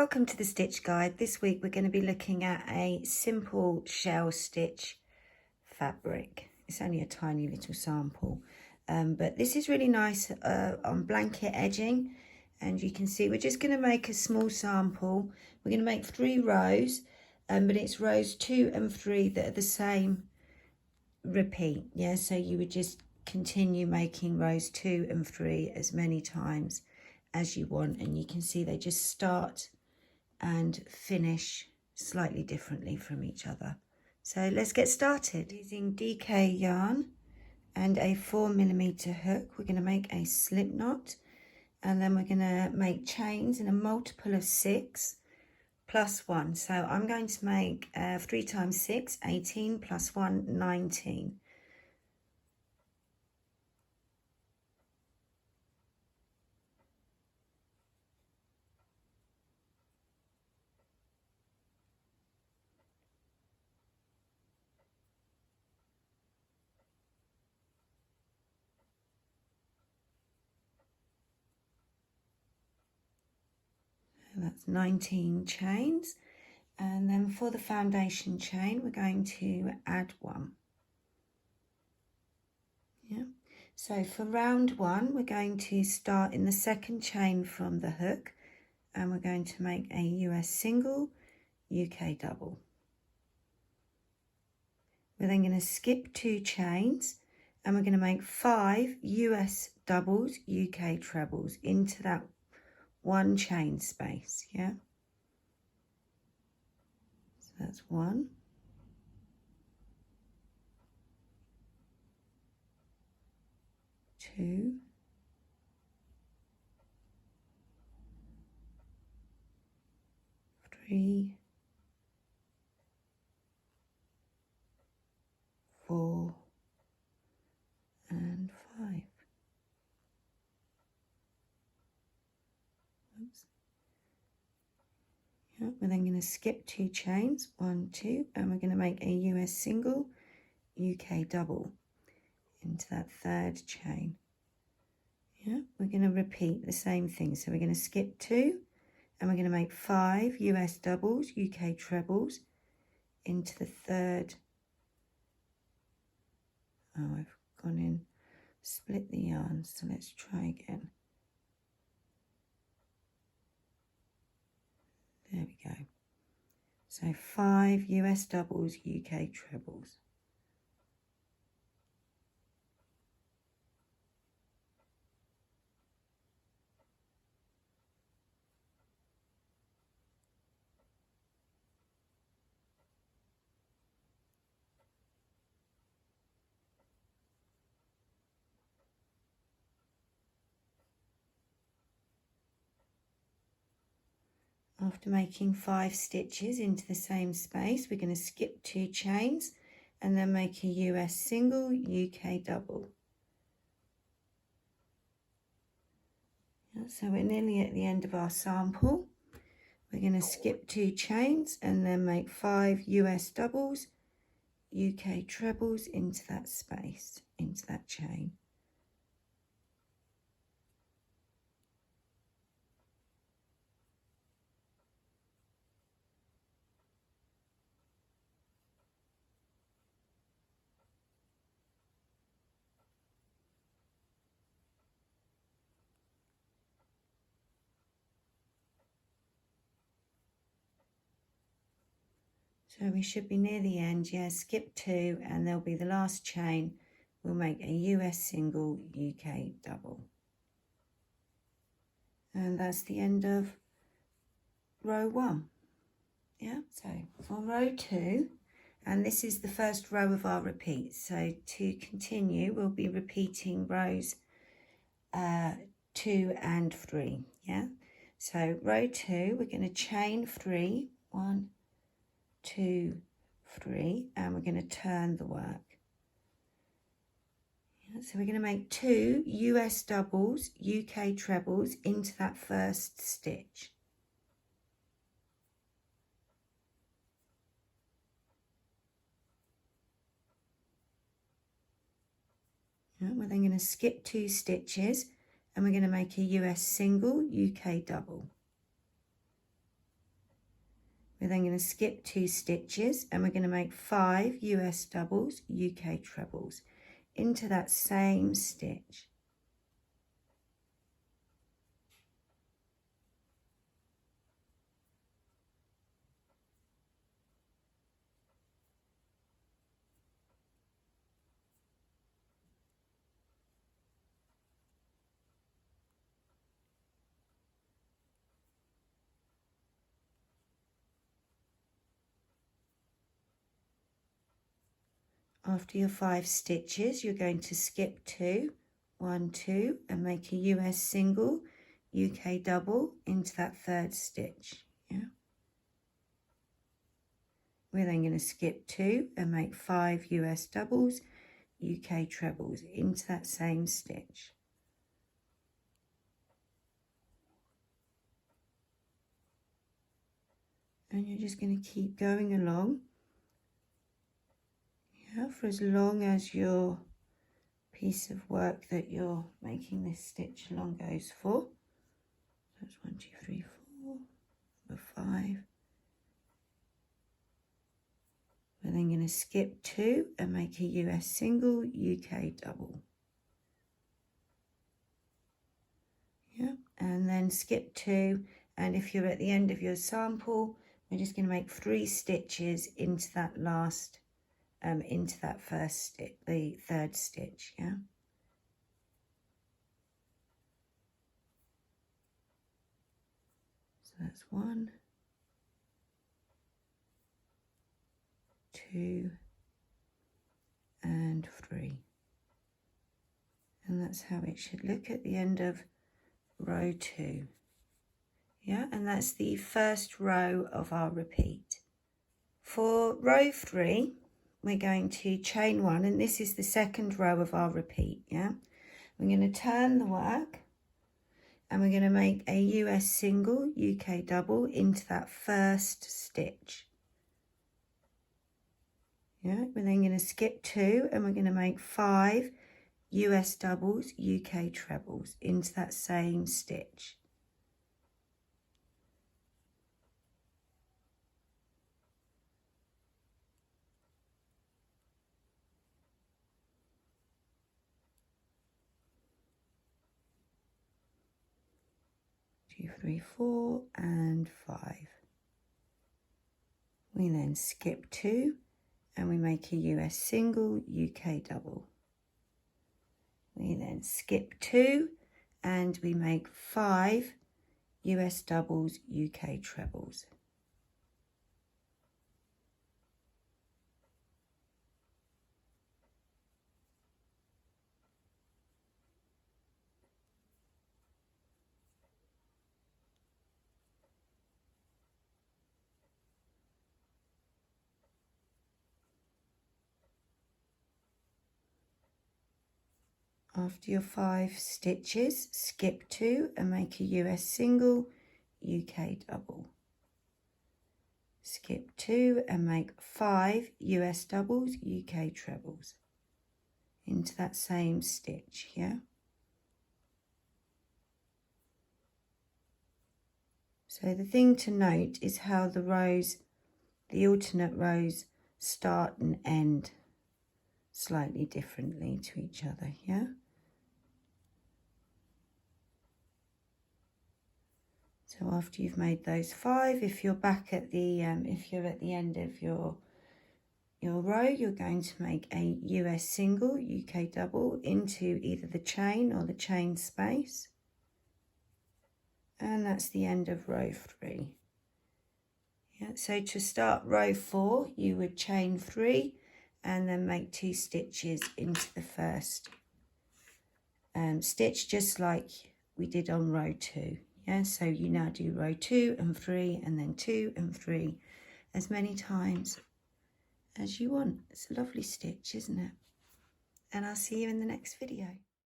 Welcome to the stitch guide. This week we're going to be looking at a simple shell stitch fabric. It's only a tiny little sample, but this is really nice on blanket edging, and you can see we're just going to make a small sample. We're going to make 3 rows, but it's rows 2 and 3 that are the same repeat. Yeah, so you would just continue making rows 2 and 3 as many times as you want, and you can see they just start and finish slightly differently from each other. So let's get started. Using DK yarn and a 4mm hook, we're going to make a slip knot, and then we're going to make chains in a multiple of 6 plus 1. So I'm going to make 3 times 6, 18, plus 1, 19. That's 19 chains, and then for the foundation chain we're going to add 1. Yeah, so for round 1 we're going to start in the second chain from the hook, and we're going to make a US single, UK double. We're then going to skip 2 chains, and we're going to make 5 US doubles, UK trebles into that 1 chain space. Yeah, so that's 1, 2, 3, 4, and 5. Oops. Yeah, we're then going to skip 2 chains, 1, 2, and we're going to make a US single, UK double into that 3rd chain. Yeah, we're going to repeat the same thing. So we're going to skip 2, and we're going to make 5 US doubles, UK trebles into the 3rd. Oh, I've gone in, split the yarn, so let's try again. There we go. So 5 US doubles, UK trebles. After making 5 stitches into the same space, we're going to skip 2 chains and then make a US single, UK double. So we're nearly at the end of our sample. We're going to skip 2 chains and then make 5 US doubles, UK trebles into that space, into that chain. So we should be near the end. Yeah, skip 2 and there'll be the last chain. We'll make a US single, UK double. And that's the end of row 1. Yeah, so for row 2, and this is the first row of our repeat. So to continue, we'll be repeating rows 2 and 3. Yeah, so row 2, we're going to chain 3, 1, 2, 3, and we're going to turn the work. Yeah, so we're going to make 2 US doubles, UK trebles into that first stitch. Yeah, we're then going to skip 2 stitches, and we're going to make a US single, UK double. We're then going to skip 2 stitches and we're going to make 5 US doubles, UK trebles into that same stitch. After your 5 stitches, you're going to skip 2, 1, 2, and make a US single, UK double into that 3rd stitch. Yeah. We're then going to skip 2 and make 5 US doubles, UK trebles into that same stitch. And you're just going to keep going along. Yeah, for as long as your piece of work that you're making this stitch along goes for. So that's 1, 2, 3, 4, number 5. We're then going to skip 2 and make a US single, UK double. Yeah, and then skip 2, and if you're at the end of your sample, we're just going to make 3 stitches into that last, into that first stitch, the 3rd stitch. Yeah. So that's 1, 2, and 3. And that's how it should look at the end of row 2. Yeah, and that's the first row of our repeat. For row 3, we're going to chain 1, and this is the second row of our repeat. Yeah, we're going to turn the work and we're going to make a US single, UK double into that first stitch. Yeah, we're then going to skip 2 and we're going to make 5 US doubles, UK trebles into that same stitch. Two, 3, 4, and 5. We then skip 2 and we make a US single, UK double. We then skip 2 and we make 5 US doubles, UK trebles. After your 5 stitches, skip 2 and make a US single, UK double. Skip 2 and make 5 US doubles, UK trebles into that same stitch. Yeah. So the thing to note is how the rows, the alternate rows, start and end slightly differently to each other. Yeah. So after you've made those 5, if you're back at the if you're at the end of your row, you're going to make a US single, UK double into either the chain or the chain space. And that's the end of row 3. Yeah, so to start row 4, you would chain 3 and then make 2 stitches into the first stitch, just like we did on row 2. Yeah, so you now do row 2 and 3 and then 2 and 3 as many times as you want. It's a lovely stitch, isn't it? And I'll see you in the next video.